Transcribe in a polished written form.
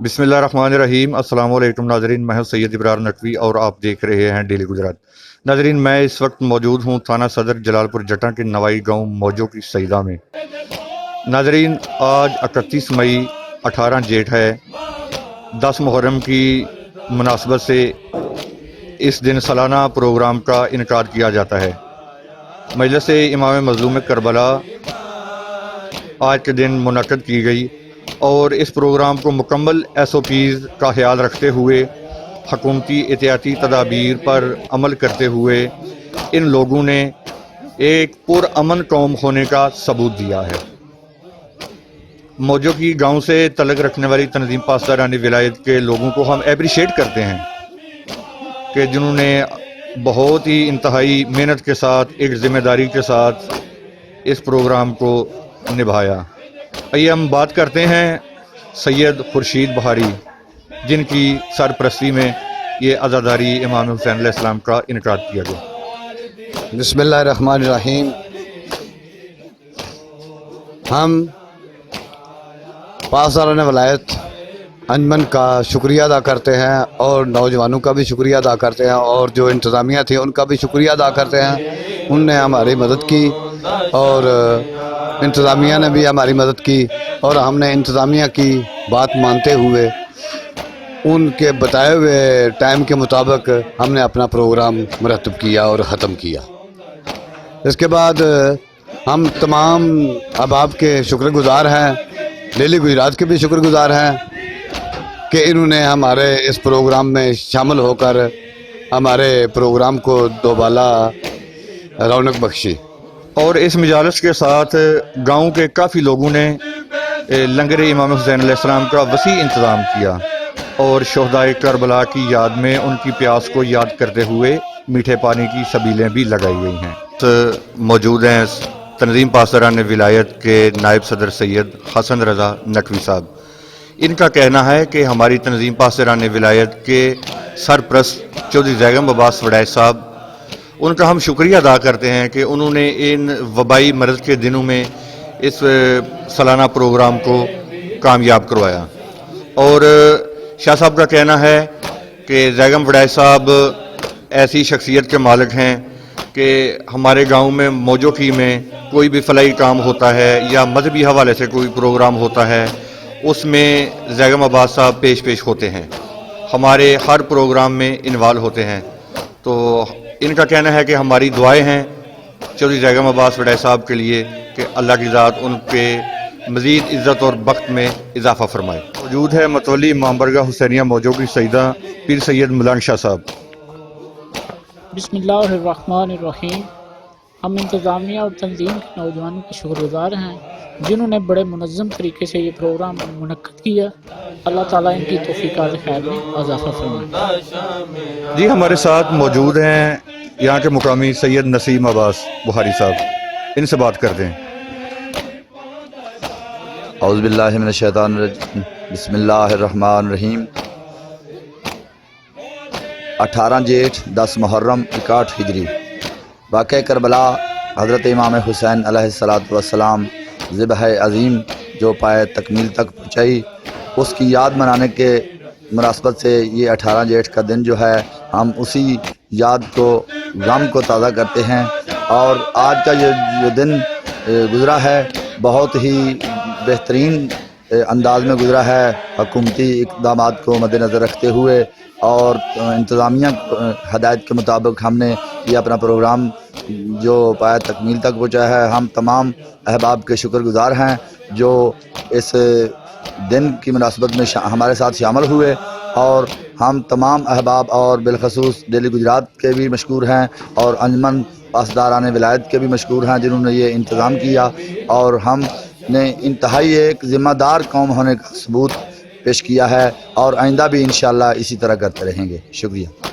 बिस्मिल्लाहिर्रहमानिर्रहीम। अस्सलाम वालेकुम नाजरीन, मैं हूं सैयद इब्रार नकवी और आप देख रहे हैं डेली गुजरात। नाजरीन, मैं इस वक्त मौजूद हूं थाना सदर जलालपुर जटा के नवाई गांव मौजों की सईदा में। नाजरीन, आज 31 मई 18 जेठ है। 10 मुहर्रम की मुनासबत से इस दिन सालाना प्रोग्राम का इनकार किया जाता है। मजलिस इमाम मज़लूम करबला आज के दिन मुनक्कद की गई और इस प्रोग्राम को मुकम्मल SOPs का ख्याल रखते हुए हकूमती एहतियाती तदाबीर पर अमल करते हुए इन लोगों ने एक पुरअमन कौम होने का सबूत दिया है। मौजों की गांव से तल्लुक़ रखने वाली तंजीम पासदारान विलायत के लोगों को हम अप्रिशिएट करते हैं कि जिन्होंने बहुत ही इंतहाई मेहनत के साथ, एक ज़िम्मेदारी के साथ इस प्रोग्राम को निभाया। आइए हम बात करते हैं सैयद खुर्शीद बहारी, जिनकी सरपरस्ती में ये अज़ादारी इमाम हुसैन अलैहिस्सलाम का इनकाद किया गया। बिस्मिल्लाहिर्रहमानिर्रहीम। हम पासदारान वलायत अंजमन का शुक्रिया अदा करते हैं और नौजवानों का भी शुक्रिया अदा करते हैं और जो इंतज़ामिया थी उनका भी शुक्रिया अदा करते हैं। उनने हमारी मदद की और इंतज़ामिया ने भी हमारी मदद की और हमने इंतज़ामिया की बात मानते हुए उनके बताए हुए टाइम के मुताबिक हमने अपना प्रोग्राम मुरतब किया और ख़त्म किया। इसके बाद हम तमाम अहबाब के शुक्रगुज़ार हैं, डेली गुजरात के भी शुक्रगुज़ार हैं कि इन्होंने हमारे इस प्रोग्राम में शामिल होकर हमारे प्रोग्राम को दोबाला रौनक बख्शी। और इस मजालस के साथ गांव के काफ़ी लोगों ने लंगर इमाम हुसैन अलैहिस्सलाम का वसी इंतज़ाम किया और शोहदाए करबला की याद में उनकी प्यास को याद करते हुए मीठे पानी की सबीलें भी लगाई गई हैं। मौजूद हैं तंजीम पासदारान विलायत के नायब सदर सैयद हसन रज़ा नकवी साहब। इनका कहना है कि हमारी तंजीम पासदारान विलायत के सरप्रस्त चौधरी ज़ैगम अब्बास वड़ैच साहब, उनका हम शुक्रिया अदा करते हैं कि उन्होंने इन वबाई मर्ज़ के दिनों में इस सालाना प्रोग्राम को कामयाब करवाया। और शाह साहब का कहना है कि ज़ैगम वड़ैच साहब ऐसी शख्सियत के मालिक हैं कि हमारे गांव में मौजोकी में कोई भी फलाई काम होता है या मजहबी हवाले से कोई प्रोग्राम होता है, उसमें ज़ैगम अब्बास साहब पेश होते हैं, हमारे हर प्रोग्राम में इन्वॉल्व होते हैं। तो इनका कहना है कि हमारी दुआएं हैं चौधरी ज़ैगम अब्बास वड़ैच साहब के लिए कि अल्लाह की ज़ात उनके मज़ीद इज़्ज़त और बख्त में इजाफ़ा फरमाए। मौजूद है मतवली इमाम बरगाह हुसैनिया मौजों की सईदा पीर सैयद मलांग शाह साहब। बिस्मिल्लाहिर्रहमानिर्रहीम। हम इंतज़ामिया और तंजीम के नौजवानों के शुक्रगुज़ार हैं जिन्होंने बड़े मुनज़्ज़म तरीके से ये प्रोग्राम मुनक्कद किया। अल्लाह ताला इनकी तौफ़ीक़ खैर में इज़ाफ़ा फरमाए। जी, हमारे साथ मौजूद हैं यहाँ के मुकामी सैयद नसीम अब्बास बुहारी साहब, इनसे बात करते हैं। औज़ु बिल्लाहि मिनश शैतानिर रजीम। बिस्मिल्लाहिर्रहमानिर्रहीम। 18 जेठ 10 मुहर्रम 61 हिजरी। वाक़या करबला हज़रत इमाम हुसैन अलैहिस्सलातु वस्सलाम ज़िबह अज़ीम जो पाए तकमील तक पहुँचाई, उसकी याद मनाने के मुनासबत से ये 18 जेठ का दिन जो है, हम उसी याद को, गम को ताज़ा करते हैं। और आज का ये जो दिन गुज़रा है बहुत ही बेहतरीन अंदाज में गुज़रा है, हुकूमती इक़दामात को मद्देनज़र रखते हुए और इंतज़ामिया हदायत के मुताबिक हमने ये अपना प्रोग्राम जो पाया तकमील तक पहुँचा है। हम तमाम अहबाब के शुक्रगुज़ार हैं जो इस दिन की मुनासबत में हमारे साथ शामिल हुए, और हम तमाम अहबाब और बिलखसूस डेली गुजरात के भी मशकूर हैं और अंजमन पासदारान विलायत के भी मशकूर हैं जिन्होंने ये इंतज़ाम किया और हमने इंतहाई एक ज़िम्मेदार कौम होने का सबूत पेश किया है और आइंदा भी इंशाअल्लाह इसी तरह करते रहेंगे। शुक्रिया।